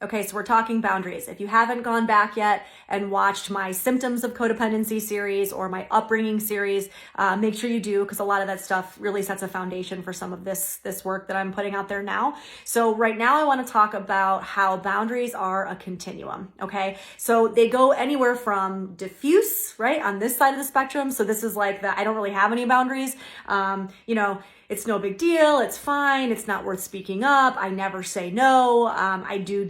Okay, so we're talking boundaries. If you haven't gone back yet and watched my symptoms of codependency series or my upbringing series, make sure you do, because a lot of that stuff really sets a foundation for some of this work that I'm putting out there now. So right now I want to talk about how boundaries are a continuum. Okay, so they go anywhere from diffuse, right, on this side of the spectrum. So this is like I don't really have any boundaries. It's no big deal. It's fine. It's not worth speaking up. I never say no. I do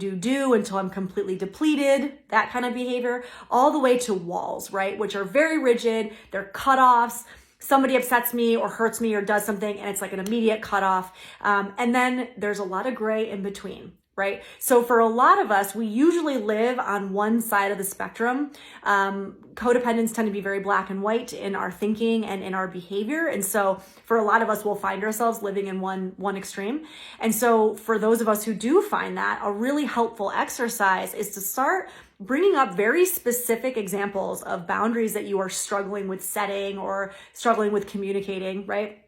until I'm completely depleted. That kind of behavior, all the way to walls, right? Which are very rigid. They're cutoffs. Somebody upsets me or hurts me or does something, and it's like an immediate cutoff. And then there's a lot of gray in between. Right? So for a lot of us, we usually live on one side of the spectrum. Codependents tend to be very black and white in our thinking and in our behavior. And so for a lot of us, we'll find ourselves living in one extreme. And so for those of us who do find that, a really helpful exercise is to start bringing up very specific examples of boundaries that you are struggling with setting or struggling with communicating, right?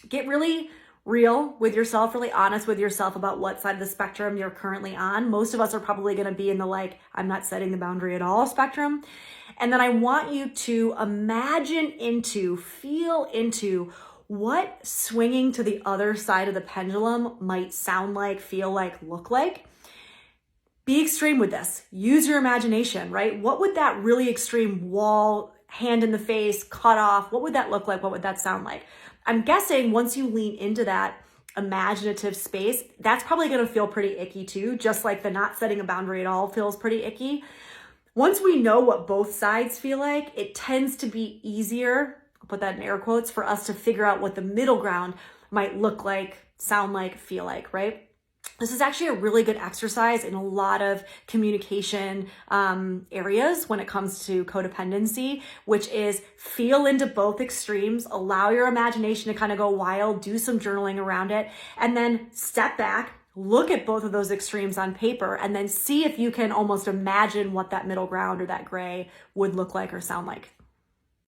Get really real with yourself, really honest with yourself about what side of the spectrum you're currently on. Most of us are probably going to be in the I'm not setting the boundary at all spectrum. And then I want you to feel into what swinging to the other side of the pendulum might sound like, feel like, look like. Be extreme with this. Use your imagination, right? What would that really extreme wall, hand in the face, cut off, what would that look like? What would that sound like? I'm guessing once you lean into that imaginative space, that's probably going to feel pretty icky too, just like the not setting a boundary at all feels pretty icky. Once we know what both sides feel like, it tends to be easier, I'll put that in air quotes, for us to figure out what the middle ground might look like, sound like, feel like, right? This is actually a really good exercise in a lot of communication areas when it comes to codependency, which is feel into both extremes, allow your imagination to kind of go wild, do some journaling around it, and then step back, look at both of those extremes on paper, and then see if you can almost imagine what that middle ground or that gray would look like or sound like.